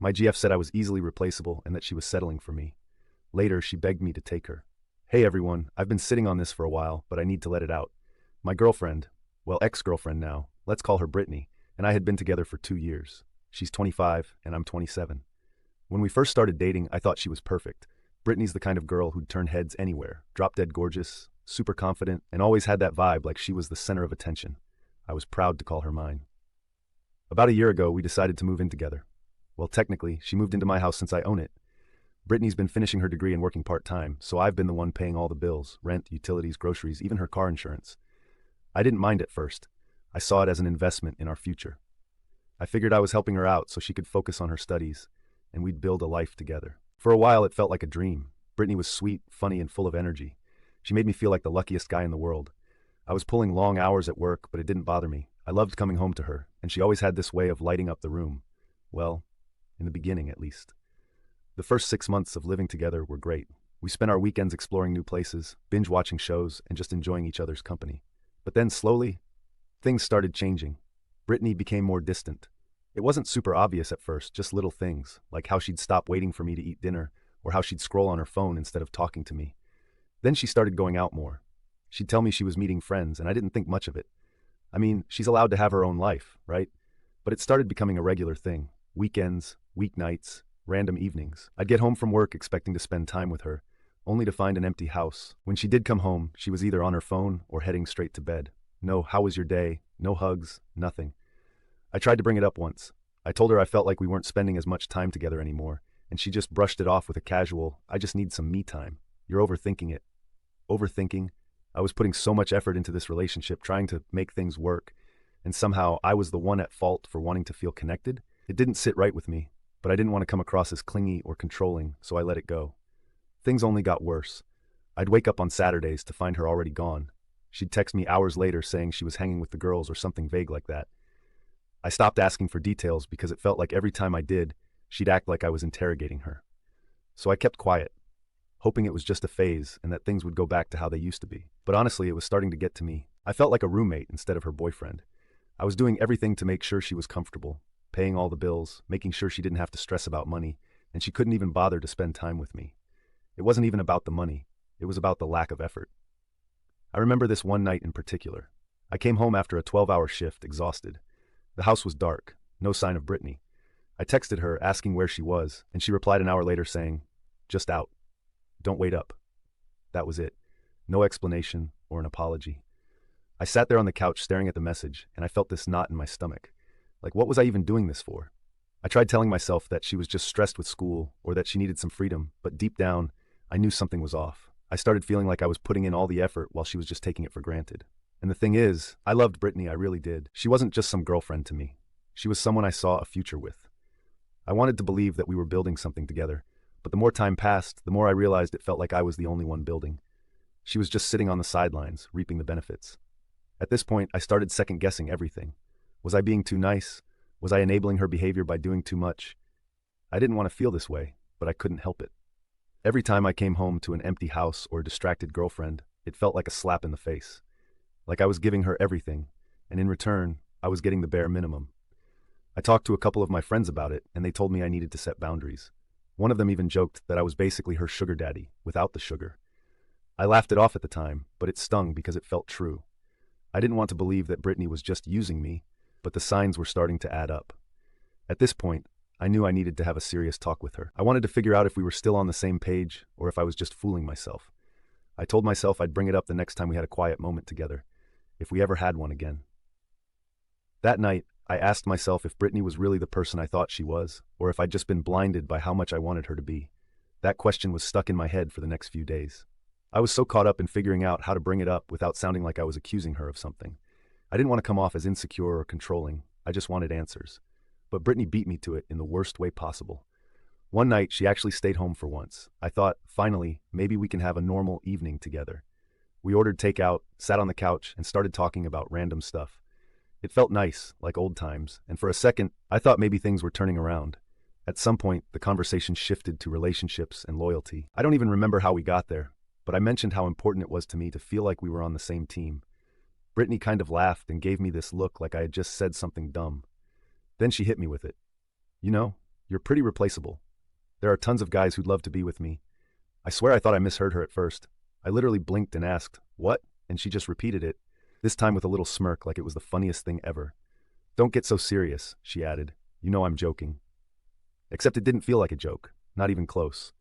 My GF said I was easily replaceable and that she was settling for me. Later, she begged me to take her. Hey everyone, I've been sitting on this for a while, but I need to let it out. My girlfriend, well, ex-girlfriend now, let's call her Brittany, and I had been together for 2 years. She's 25 and I'm 27. When we first started dating, I thought she was perfect. Brittany's the kind of girl who'd turn heads anywhere, drop-dead gorgeous, super confident, and always had that vibe like she was the center of attention. I was proud to call her mine. About a year ago, we decided to move in together. Well, technically, she moved into my house since I own it. Brittany's been finishing her degree and working part-time, so I've been the one paying all the bills, rent, utilities, groceries, even her car insurance. I didn't mind at first. I saw it as an investment in our future. I figured I was helping her out so she could focus on her studies, and we'd build a life together. For a while, it felt like a dream. Brittany was sweet, funny, and full of energy. She made me feel like the luckiest guy in the world. I was pulling long hours at work, but it didn't bother me. I loved coming home to her, and she always had this way of lighting up the room. Well, in the beginning, at least. The first 6 months of living together were great. We spent our weekends exploring new places, binge-watching shows, and just enjoying each other's company. But then, slowly, things started changing. Brittany became more distant. It wasn't super obvious at first, just little things, like how she'd stop waiting for me to eat dinner, or how she'd scroll on her phone instead of talking to me. Then she started going out more. She'd tell me she was meeting friends, and I didn't think much of it. I mean, she's allowed to have her own life, right? But it started becoming a regular thing. Weekends, weeknights, random evenings. I'd get home from work expecting to spend time with her, only to find an empty house. When she did come home, she was either on her phone or heading straight to bed. No, how was your day? No hugs, nothing. I tried to bring it up once. I told her I felt like we weren't spending as much time together anymore, and she just brushed it off with a casual, I just need some me time. You're overthinking it. Overthinking? I was putting so much effort into this relationship, trying to make things work, and somehow I was the one at fault for wanting to feel connected? It didn't sit right with me, but I didn't want to come across as clingy or controlling, so I let it go. Things only got worse. I'd wake up on Saturdays to find her already gone. She'd text me hours later saying she was hanging with the girls or something vague like that. I stopped asking for details because it felt like every time I did, she'd act like I was interrogating her. So I kept quiet, hoping it was just a phase and that things would go back to how they used to be. But honestly, it was starting to get to me. I felt like a roommate instead of her boyfriend. I was doing everything to make sure she was comfortable, paying all the bills, making sure she didn't have to stress about money, and she couldn't even bother to spend time with me. It wasn't even about the money. It was about the lack of effort. I remember this one night in particular. I came home after a 12-hour shift, exhausted. The house was dark, no sign of Brittany. I texted her asking where she was, and she replied an hour later saying, "Just out. Don't wait up." That was it. No explanation or an apology. I sat there on the couch staring at the message, and I felt this knot in my stomach. Like, what was I even doing this for? I tried telling myself that she was just stressed with school or that she needed some freedom, but deep down, I knew something was off. I started feeling like I was putting in all the effort while she was just taking it for granted. And the thing is, I loved Brittany, I really did. She wasn't just some girlfriend to me. She was someone I saw a future with. I wanted to believe that we were building something together, but the more time passed, the more I realized it felt like I was the only one building. She was just sitting on the sidelines, reaping the benefits. At this point, I started second-guessing everything. Was I being too nice? Was I enabling her behavior by doing too much? I didn't want to feel this way, but I couldn't help it. Every time I came home to an empty house or a distracted girlfriend, it felt like a slap in the face. Like I was giving her everything, and in return, I was getting the bare minimum. I talked to a couple of my friends about it, and they told me I needed to set boundaries. One of them even joked that I was basically her sugar daddy, without the sugar. I laughed it off at the time, but it stung because it felt true. I didn't want to believe that Brittany was just using me, but the signs were starting to add up. At this point, I knew I needed to have a serious talk with her. I wanted to figure out if we were still on the same page, or if I was just fooling myself. I told myself I'd bring it up the next time we had a quiet moment together, if we ever had one again. That night, I asked myself if Brittany was really the person I thought she was, or if I'd just been blinded by how much I wanted her to be. That question was stuck in my head for the next few days. I was so caught up in figuring out how to bring it up without sounding like I was accusing her of something. I didn't want to come off as insecure or controlling. I just wanted answers. But Brittany beat me to it in the worst way possible. One night, she actually stayed home for once. I thought, finally, maybe we can have a normal evening together. We ordered takeout, sat on the couch, and started talking about random stuff. It felt nice, like old times, and for a second, I thought maybe things were turning around. At some point, the conversation shifted to relationships and loyalty. I don't even remember how we got there, but I mentioned how important it was to me to feel like we were on the same team. Brittany kind of laughed and gave me this look like I had just said something dumb. Then she hit me with it. "You know, You're pretty replaceable. There are tons of guys who'd love to be with me. I swear I thought I misheard her at first. I literally blinked and asked, "What?" And she just repeated it, this time with a little smirk like it was the funniest thing ever. "Don't get so serious," she added. "You know I'm joking." Except it didn't feel like a joke, not even close.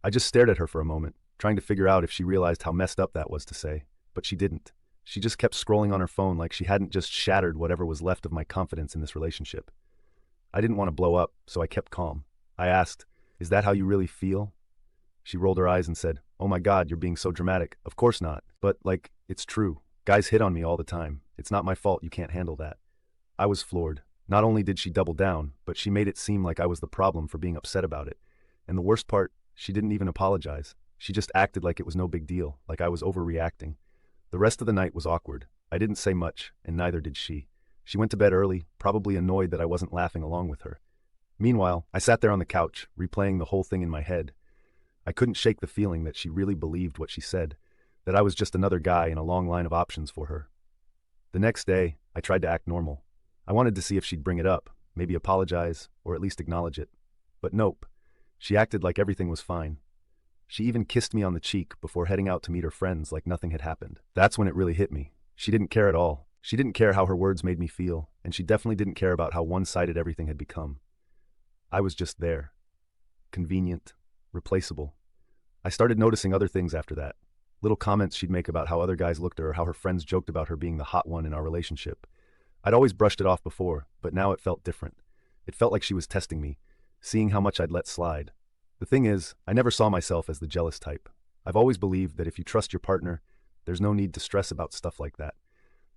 I just stared at her for a moment, trying to figure out if she realized how messed up that was to say, but she didn't. She just kept scrolling on her phone like she hadn't just shattered whatever was left of my confidence in this relationship. I didn't want to blow up, so I kept calm. I asked, "Is that how you really feel?" She rolled her eyes and said, "Oh my God, you're being so dramatic. Of course not. But, like, it's true. Guys hit on me all the time. It's not my fault you can't handle that." I was floored. Not only did she double down, but she made it seem like I was the problem for being upset about it. And the worst part, she didn't even apologize. She just acted like it was no big deal, like I was overreacting. The rest of the night was awkward. I didn't say much, and neither did she. She went to bed early, probably annoyed that I wasn't laughing along with her. Meanwhile, I sat there on the couch, replaying the whole thing in my head. I couldn't shake the feeling that she really believed what she said, that I was just another guy in a long line of options for her. The next day, I tried to act normal. I wanted to see if she'd bring it up, maybe apologize, or at least acknowledge it. But nope. She acted like everything was fine. She even kissed me on the cheek before heading out to meet her friends like nothing had happened. That's when it really hit me. She didn't care at all. She didn't care how her words made me feel, and she definitely didn't care about how one-sided everything had become. I was just there. Convenient. Replaceable. I started noticing other things after that. Little comments she'd make about how other guys looked at her, how her friends joked about her being the hot one in our relationship. I'd always brushed it off before, but now it felt different. It felt like she was testing me, seeing how much I'd let slide. The thing is, I never saw myself as the jealous type. I've always believed that if you trust your partner, there's no need to stress about stuff like that.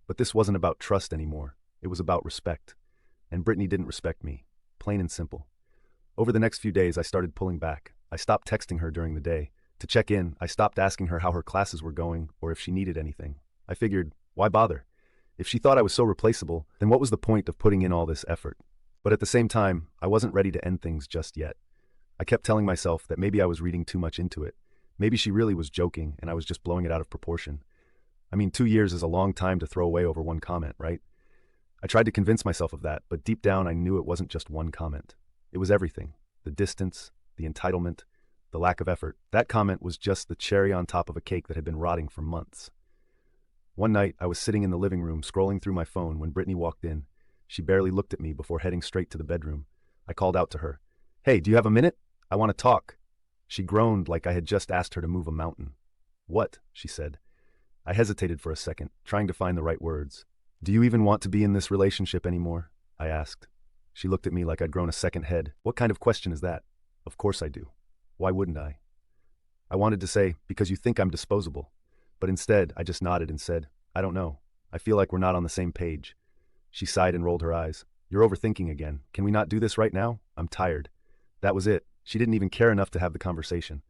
But this wasn't about trust anymore. It was about respect. And Brittany didn't respect me. Plain and simple. Over the next few days, I started pulling back. I stopped texting her during the day. To check in, I stopped asking her how her classes were going or if she needed anything. I figured, why bother? If she thought I was so replaceable, then what was the point of putting in all this effort? But at the same time, I wasn't ready to end things just yet. I kept telling myself that maybe I was reading too much into it. Maybe she really was joking and I was just blowing it out of proportion. I mean, 2 years is a long time to throw away over one comment, right? I tried to convince myself of that, but deep down I knew it wasn't just one comment. It was everything. The distance, the entitlement, the lack of effort. That comment was just the cherry on top of a cake that had been rotting for months. One night, I was sitting in the living room scrolling through my phone when Brittany walked in. She barely looked at me before heading straight to the bedroom. I called out to her. "Hey, do you have a minute? I want to talk." She groaned like I had just asked her to move a mountain. "What?" she said. I hesitated for a second, trying to find the right words. "Do you even want to be in this relationship anymore?" I asked. She looked at me like I'd grown a second head. What kind of question is that? Of course I do. Why wouldn't I? I wanted to say, because you think I'm disposable. But instead, I just nodded and said, "I don't know. I feel like we're not on the same page." She sighed and rolled her eyes. "You're overthinking again. Can we not do this right now? I'm tired." That was it. She didn't even care enough to have the conversation.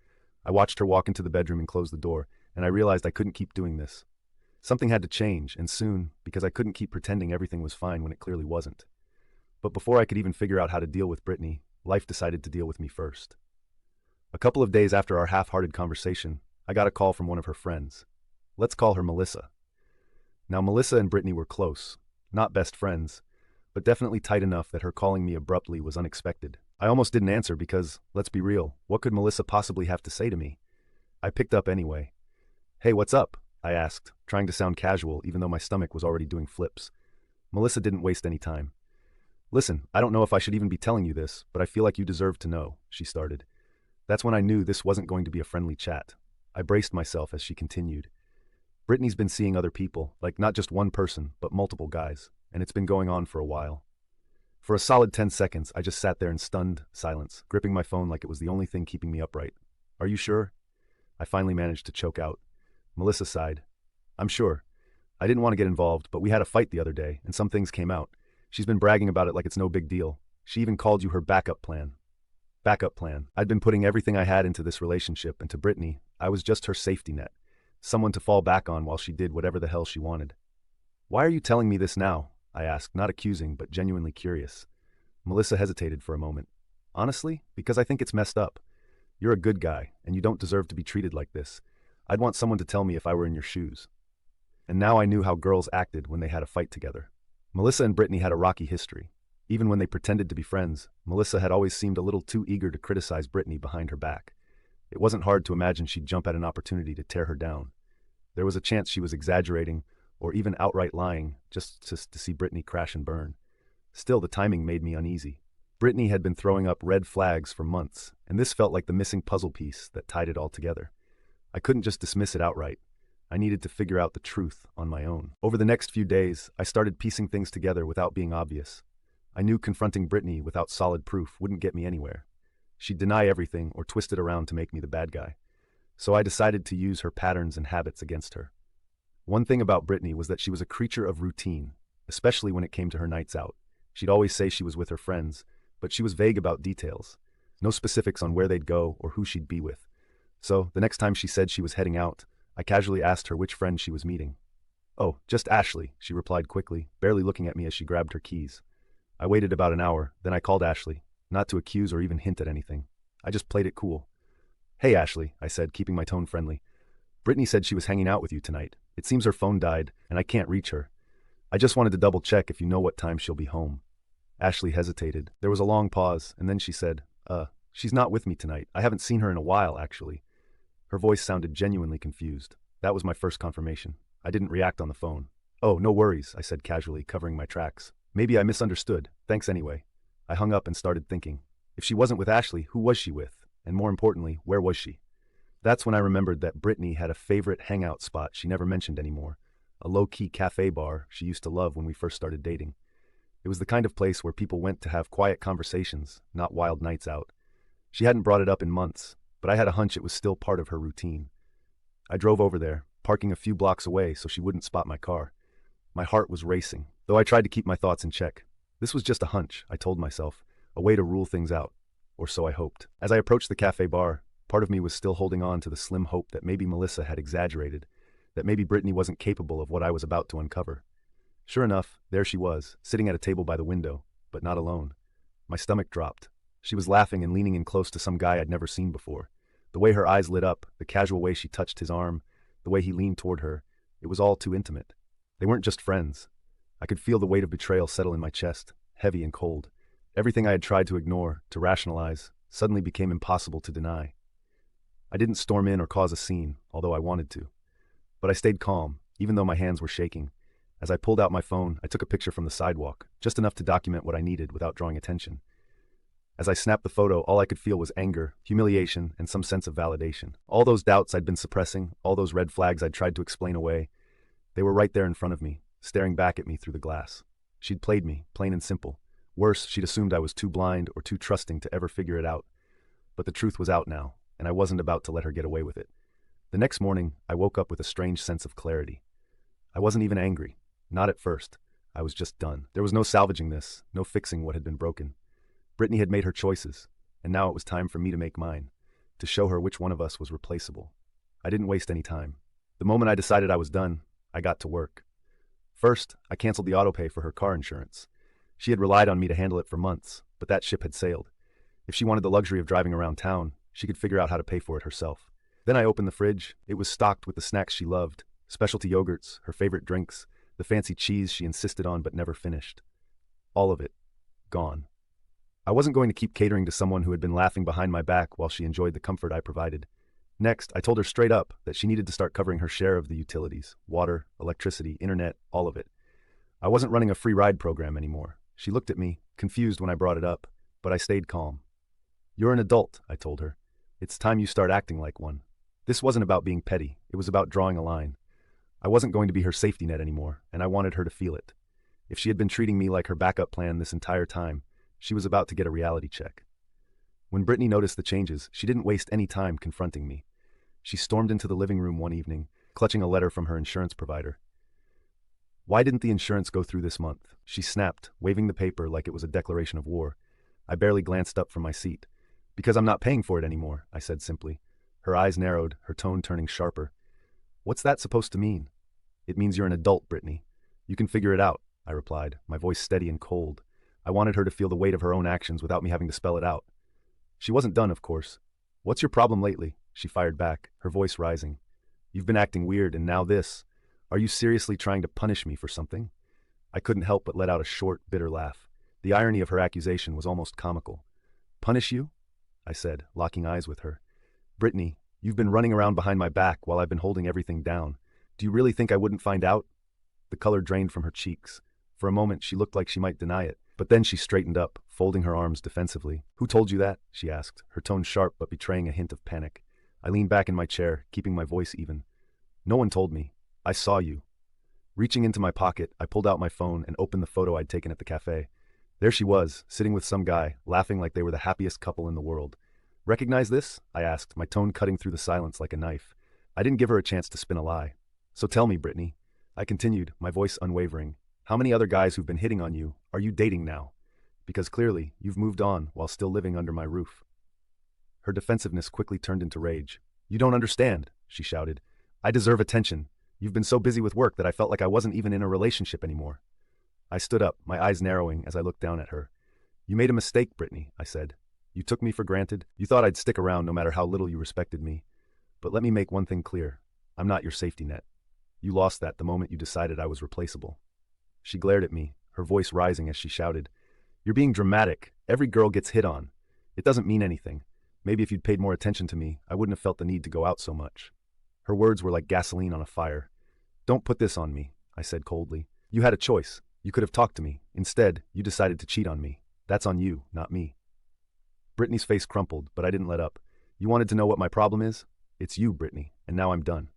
I watched her walk into the bedroom and close the door, and I realized I couldn't keep doing this. Something had to change, and soon, because I couldn't keep pretending everything was fine when it clearly wasn't. But before I could even figure out how to deal with Brittany, life decided to deal with me first. A couple of days after our half-hearted conversation, I got a call from one of her friends. Let's call her Melissa. Now, Melissa and Brittany were close, not best friends, but definitely tight enough that her calling me abruptly was unexpected. I almost didn't answer because, let's be real, what could Melissa possibly have to say to me? I picked up anyway. "Hey, what's up?" I asked, trying to sound casual even though my stomach was already doing flips. Melissa didn't waste any time. "Listen, I don't know if I should even be telling you this, but I feel like you deserve to know," she started. That's when I knew this wasn't going to be a friendly chat. I braced myself as she continued. "Brittany's been seeing other people, like not just one person, but multiple guys, and it's been going on for a while." For a solid 10 seconds, I just sat there in stunned silence, gripping my phone like it was the only thing keeping me upright. "Are you sure?" I finally managed to choke out. Melissa sighed. "I'm sure. I didn't want to get involved, but we had a fight the other day, and some things came out. She's been bragging about it like it's no big deal. She even called you her backup plan." Backup plan. I'd been putting everything I had into this relationship, and to Brittany, I was just her safety net. Someone to fall back on while she did whatever the hell she wanted. "Why are you telling me this now?" I asked, not accusing, but genuinely curious. Melissa hesitated for a moment. "Honestly, because I think it's messed up. You're a good guy, and you don't deserve to be treated like this. I'd want someone to tell me if I were in your shoes." And now I knew how girls acted when they had a fight together. Melissa and Brittany had a rocky history. Even when they pretended to be friends, Melissa had always seemed a little too eager to criticize Brittany behind her back. It wasn't hard to imagine she'd jump at an opportunity to tear her down. There was a chance she was exaggerating, or even outright lying, just to see Brittany crash and burn. Still, the timing made me uneasy. Brittany had been throwing up red flags for months, and this felt like the missing puzzle piece that tied it all together. I couldn't just dismiss it outright. I needed to figure out the truth on my own. Over the next few days, I started piecing things together without being obvious. I knew confronting Brittany without solid proof wouldn't get me anywhere. She'd deny everything or twist it around to make me the bad guy. So I decided to use her patterns and habits against her. One thing about Brittany was that she was a creature of routine, especially when it came to her nights out. She'd always say she was with her friends, but she was vague about details. No specifics on where they'd go or who she'd be with. So, the next time she said she was heading out, I casually asked her which friend she was meeting. "Oh, just Ashley," she replied quickly, barely looking at me as she grabbed her keys. I waited about an hour, then I called Ashley, not to accuse or even hint at anything. I just played it cool. "Hey Ashley," I said, keeping my tone friendly. "Brittany said she was hanging out with you tonight. It seems her phone died, and I can't reach her. I just wanted to double check if you know what time she'll be home." Ashley hesitated. There was a long pause, and then she said, she's not with me tonight. I haven't seen her in a while, actually." Her voice sounded genuinely confused. That was my first confirmation. I didn't react on the phone. "Oh, no worries," I said casually, covering my tracks. "Maybe I misunderstood. Thanks anyway." I hung up and started thinking. If she wasn't with Ashley, who was she with? And more importantly, where was she? That's when I remembered that Brittany had a favorite hangout spot she never mentioned anymore. A low-key cafe bar she used to love when we first started dating. It was the kind of place where people went to have quiet conversations, not wild nights out. She hadn't brought it up in months, but I had a hunch it was still part of her routine. I drove over there, parking a few blocks away so she wouldn't spot my car. My heart was racing, though I tried to keep my thoughts in check. This was just a hunch, I told myself, a way to rule things out. Or so I hoped. As I approached the cafe bar, part of me was still holding on to the slim hope that maybe Melissa had exaggerated, that maybe Brittany wasn't capable of what I was about to uncover. Sure enough, there she was, sitting at a table by the window, but not alone. My stomach dropped. She was laughing and leaning in close to some guy I'd never seen before. The way her eyes lit up, the casual way she touched his arm, the way he leaned toward her, it was all too intimate. They weren't just friends. I could feel the weight of betrayal settle in my chest, heavy and cold. Everything I had tried to ignore, to rationalize, suddenly became impossible to deny. I didn't storm in or cause a scene, although I wanted to. But I stayed calm, even though my hands were shaking. As I pulled out my phone, I took a picture from the sidewalk, just enough to document what I needed without drawing attention. As I snapped the photo, all I could feel was anger, humiliation, and some sense of validation. All those doubts I'd been suppressing, all those red flags I'd tried to explain away, they were right there in front of me, staring back at me through the glass. She'd played me, plain and simple. Worse, she'd assumed I was too blind or too trusting to ever figure it out. But the truth was out now, and I wasn't about to let her get away with it. The next morning, I woke up with a strange sense of clarity. I wasn't even angry. Not at first. I was just done. There was no salvaging this, no fixing what had been broken. Brittany had made her choices, and now it was time for me to make mine, to show her which one of us was replaceable. I didn't waste any time. The moment I decided I was done, I got to work. First, I canceled the autopay for her car insurance. She had relied on me to handle it for months, but that ship had sailed. If she wanted the luxury of driving around town, she could figure out how to pay for it herself. Then I opened the fridge. It was stocked with the snacks she loved, specialty yogurts, her favorite drinks, the fancy cheese she insisted on but never finished. All of it, gone. I wasn't going to keep catering to someone who had been laughing behind my back while she enjoyed the comfort I provided. Next, I told her straight up that she needed to start covering her share of the utilities, water, electricity, internet, all of it. I wasn't running a free ride program anymore. She looked at me, confused when I brought it up, but I stayed calm. "You're an adult," I told her. "It's time you start acting like one." This wasn't about being petty. It was about drawing a line. I wasn't going to be her safety net anymore, and I wanted her to feel it. If she had been treating me like her backup plan this entire time, she was about to get a reality check. When Brittany noticed the changes, she didn't waste any time confronting me. She stormed into the living room one evening, clutching a letter from her insurance provider. "Why didn't the insurance go through this month?" she snapped, waving the paper like it was a declaration of war. I barely glanced up from my seat. "Because I'm not paying for it anymore," I said simply. Her eyes narrowed, her tone turning sharper. "What's that supposed to mean?" "It means you're an adult, Brittany. You can figure it out," I replied, my voice steady and cold. I wanted her to feel the weight of her own actions without me having to spell it out. She wasn't done, of course. "What's your problem lately?" she fired back, her voice rising. "You've been acting weird, and now this. Are you seriously trying to punish me for something?" I couldn't help but let out a short, bitter laugh. The irony of her accusation was almost comical. Punish you? I said, locking eyes with her. Brittany, you've been running around behind my back while I've been holding everything down. Do you really think I wouldn't find out? The color drained from her cheeks. For a moment, she looked like she might deny it, but then she straightened up, folding her arms defensively. Who told you that? She asked, her tone sharp but betraying a hint of panic. I leaned back in my chair, keeping my voice even. No one told me. I saw you. Reaching into my pocket, I pulled out my phone and opened the photo I'd taken at the cafe. There she was, sitting with some guy, laughing like they were the happiest couple in the world. Recognize this? I asked, my tone cutting through the silence like a knife. I didn't give her a chance to spin a lie. So tell me, Brittany. I continued, my voice unwavering. How many other guys who've been hitting on you are you dating now? Because clearly, you've moved on while still living under my roof. Her defensiveness quickly turned into rage. You don't understand, she shouted. I deserve attention. You've been so busy with work that I felt like I wasn't even in a relationship anymore. I stood up, my eyes narrowing as I looked down at her. You made a mistake, Brittany, I said. You took me for granted. You thought I'd stick around no matter how little you respected me. But let me make one thing clear. I'm not your safety net. You lost that the moment you decided I was replaceable. She glared at me, her voice rising as she shouted. You're being dramatic. Every girl gets hit on. It doesn't mean anything. Maybe if you'd paid more attention to me, I wouldn't have felt the need to go out so much. Her words were like gasoline on a fire. Don't put this on me, I said coldly. You had a choice. You could have talked to me. Instead, you decided to cheat on me. That's on you, not me. Brittany's face crumpled, but I didn't let up. You wanted to know what my problem is? It's you, Brittany, and now I'm done.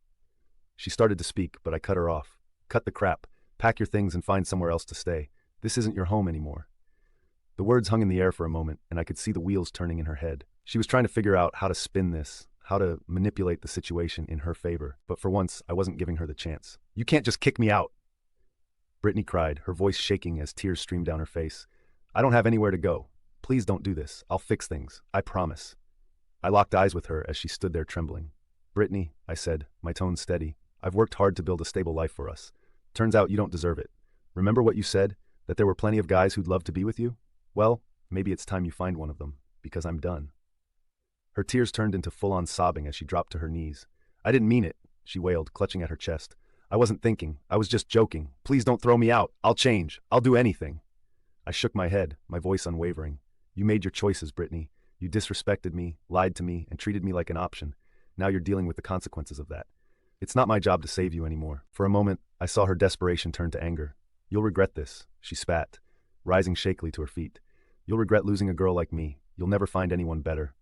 She started to speak, but I cut her off. Cut the crap. Pack your things and find somewhere else to stay. This isn't your home anymore. The words hung in the air for a moment, and I could see the wheels turning in her head. She was trying to figure out how to spin this, how to manipulate the situation in her favor, but for once, I wasn't giving her the chance. You can't just kick me out! Brittany cried, her voice shaking as tears streamed down her face. I don't have anywhere to go. Please don't do this. I'll fix things. I promise. I locked eyes with her as she stood there trembling. Brittany, I said, my tone steady, I've worked hard to build a stable life for us. Turns out you don't deserve it. Remember what you said? That there were plenty of guys who'd love to be with you? Well, maybe it's time you find one of them, because I'm done. Her tears turned into full-on sobbing as she dropped to her knees. I didn't mean it, she wailed, clutching at her chest. I wasn't thinking. I was just joking. Please don't throw me out. I'll change. I'll do anything. I shook my head, my voice unwavering. You made your choices, Brittany. You disrespected me, lied to me, and treated me like an option. Now you're dealing with the consequences of that. It's not my job to save you anymore. For a moment, I saw her desperation turn to anger. You'll regret this, she spat, rising shakily to her feet. You'll regret losing a girl like me. You'll never find anyone better.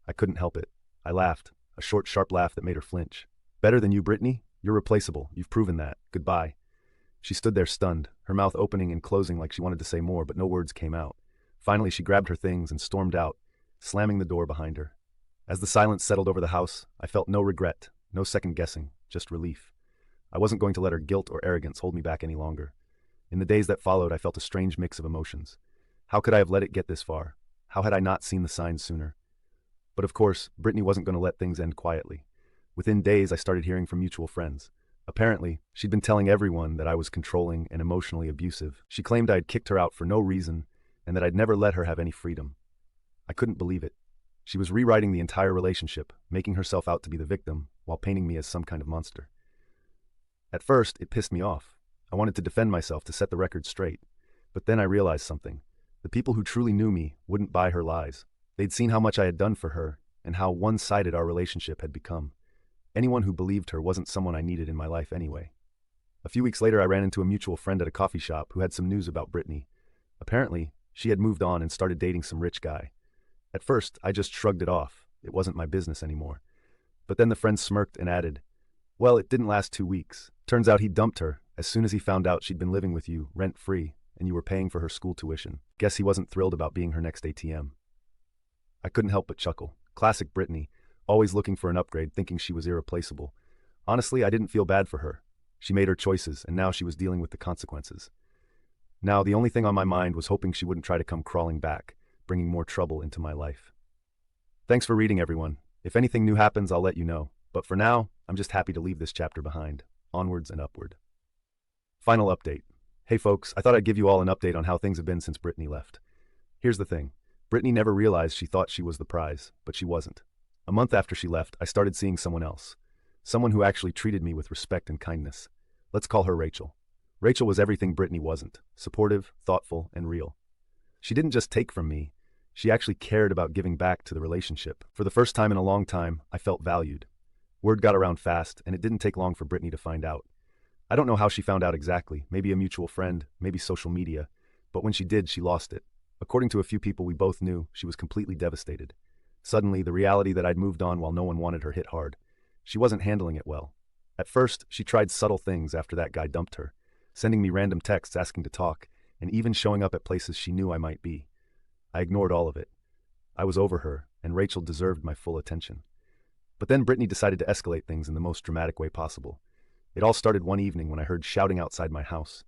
I couldn't help it. I laughed, a short, sharp laugh that made her flinch. Better than you, Brittany? You're replaceable. You've proven that. Goodbye. She stood there stunned, her mouth opening and closing like she wanted to say more, but no words came out. Finally, she grabbed her things and stormed out, slamming the door behind her. As the silence settled over the house, I felt no regret, no second-guessing, just relief. I wasn't going to let her guilt or arrogance hold me back any longer. In the days that followed, I felt a strange mix of emotions. How could I have let it get this far? How had I not seen the signs sooner? But of course, Brittany wasn't going to let things end quietly. Within days, I started hearing from mutual friends. Apparently, she'd been telling everyone that I was controlling and emotionally abusive. She claimed I had kicked her out for no reason and that I'd never let her have any freedom. I couldn't believe it. She was rewriting the entire relationship, making herself out to be the victim while painting me as some kind of monster. At first, it pissed me off. I wanted to defend myself to set the record straight. But then I realized something. The people who truly knew me wouldn't buy her lies. They'd seen how much I had done for her and how one-sided our relationship had become. Anyone who believed her wasn't someone I needed in my life anyway. A few weeks later, I ran into a mutual friend at a coffee shop who had some news about Brittany. Apparently, she had moved on and started dating some rich guy. At first, I just shrugged it off. It wasn't my business anymore. But then the friend smirked and added, well, it didn't last 2 weeks. Turns out he dumped her as soon as he found out she'd been living with you, rent-free, and you were paying for her school tuition. Guess he wasn't thrilled about being her next ATM. I couldn't help but chuckle. Classic Brittany, always looking for an upgrade, thinking she was irreplaceable. Honestly, I didn't feel bad for her. She made her choices, and now she was dealing with the consequences. Now, the only thing on my mind was hoping she wouldn't try to come crawling back, bringing more trouble into my life. Thanks for reading, everyone. If anything new happens, I'll let you know. But for now, I'm just happy to leave this chapter behind. Onwards and upward. Final update. Hey folks, I thought I'd give you all an update on how things have been since Brittany left. Here's the thing. Brittany never realized she thought she was the prize, but she wasn't. A month after she left, I started seeing someone else. Someone who actually treated me with respect and kindness. Let's call her Rachel. Rachel was everything Brittany wasn't. Supportive, thoughtful, and real. She didn't just take from me, she actually cared about giving back to the relationship. For the first time in a long time, I felt valued. Word got around fast, and it didn't take long for Brittany to find out. I don't know how she found out exactly, maybe a mutual friend, maybe social media, but when she did, she lost it. According to a few people we both knew, she was completely devastated. Suddenly, the reality that I'd moved on while no one wanted her hit hard. She wasn't handling it well. At first, she tried subtle things after that guy dumped her, sending me random texts asking to talk, and even showing up at places she knew I might be. I ignored all of it. I was over her, and Rachel deserved my full attention. But then Brittany decided to escalate things in the most dramatic way possible. It all started one evening when I heard shouting outside my house.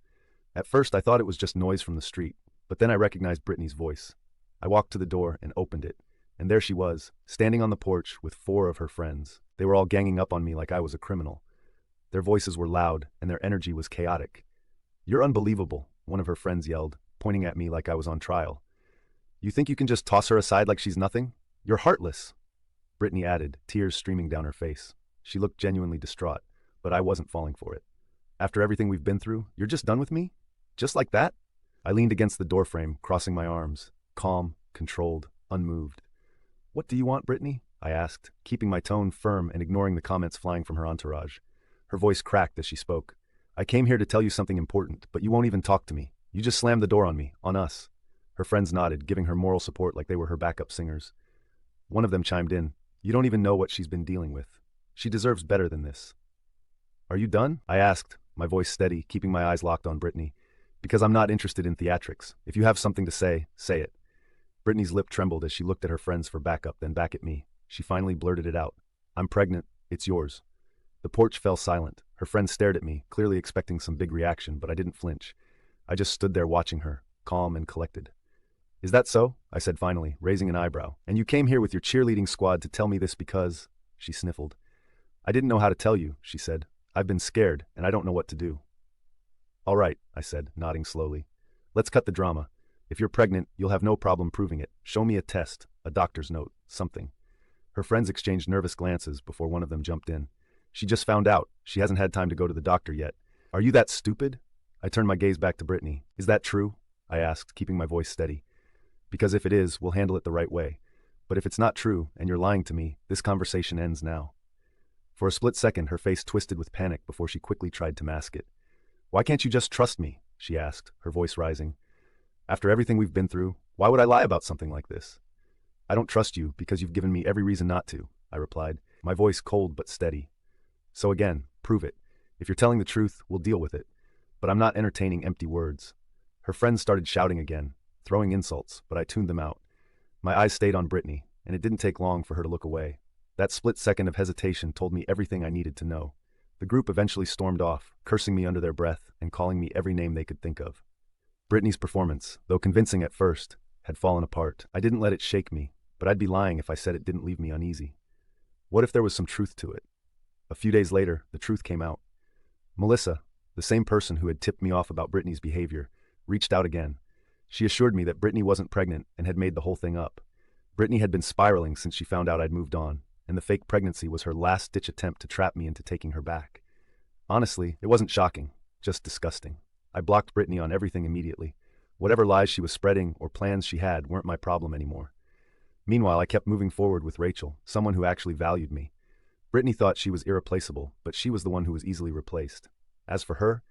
At first, I thought it was just noise from the street, but then I recognized Brittany's voice. I walked to the door and opened it, and there she was, standing on the porch with 4 of her friends. They were all ganging up on me like I was a criminal. Their voices were loud, and their energy was chaotic. "You're unbelievable," one of her friends yelled, pointing at me like I was on trial. "You think you can just toss her aside like she's nothing? You're heartless," Brittany added, tears streaming down her face. She looked genuinely distraught, but I wasn't falling for it. "After everything we've been through, you're just done with me? Just like that?" I leaned against the doorframe, crossing my arms, calm, controlled, unmoved. "What do you want, Brittany?" I asked, keeping my tone firm and ignoring the comments flying from her entourage. Her voice cracked as she spoke. "I came here to tell you something important, but you won't even talk to me. You just slammed the door on me, on us." Her friends nodded, giving her moral support like they were her backup singers. One of them chimed in, "You don't even know what she's been dealing with. She deserves better than this." "Are you done?" I asked, my voice steady, keeping my eyes locked on Brittany. "Because I'm not interested in theatrics. If you have something to say, say it." Brittany's lip trembled as she looked at her friends for backup, then back at me. She finally blurted it out. "I'm pregnant. It's yours." The porch fell silent. Her friends stared at me, clearly expecting some big reaction, but I didn't flinch. I just stood there watching her, calm and collected. "Is that so?" I said finally, raising an eyebrow. "And you came here with your cheerleading squad to tell me this because—" She sniffled. "I didn't know how to tell you," she said. "I've been scared, and I don't know what to do." "All right," I said, nodding slowly. "Let's cut the drama. If you're pregnant, you'll have no problem proving it. Show me a test, a doctor's note, something." Her friends exchanged nervous glances before one of them jumped in. "She just found out. She hasn't had time to go to the doctor yet." "Are you that stupid?" I turned my gaze back to Brittany. "Is that true?" I asked, keeping my voice steady. "Because if it is, we'll handle it the right way. But if it's not true, and you're lying to me, this conversation ends now." For a split second, her face twisted with panic before she quickly tried to mask it. "Why can't you just trust me?" she asked, her voice rising. "After everything we've been through, why would I lie about something like this?" "I don't trust you because you've given me every reason not to," I replied, my voice cold but steady. "So again, prove it. If you're telling the truth, we'll deal with it. But I'm not entertaining empty words." Her friends started shouting again, throwing insults, but I tuned them out. My eyes stayed on Brittany, and it didn't take long for her to look away. That split second of hesitation told me everything I needed to know. The group eventually stormed off, cursing me under their breath and calling me every name they could think of. Brittany's performance, though convincing at first, had fallen apart. I didn't let it shake me, but I'd be lying if I said it didn't leave me uneasy. What if there was some truth to it? A few days later, the truth came out. Melissa, the same person who had tipped me off about Brittany's behavior, reached out again. She assured me that Brittany wasn't pregnant and had made the whole thing up. Brittany had been spiraling since she found out I'd moved on, and the fake pregnancy was her last-ditch attempt to trap me into taking her back. Honestly, it wasn't shocking, just disgusting. I blocked Brittany on everything immediately. Whatever lies she was spreading or plans she had weren't my problem anymore. Meanwhile, I kept moving forward with Rachel, someone who actually valued me. Brittany thought she was irreplaceable, but she was the one who was easily replaced. As for her,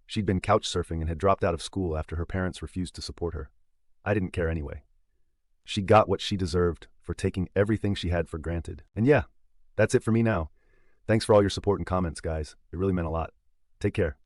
she'd been couch surfing and had dropped out of school after her parents refused to support her. I didn't care anyway. She got what she deserved for taking everything she had for granted. And yeah, that's it for me now. Thanks for all your support and comments, guys. It really meant a lot. Take care.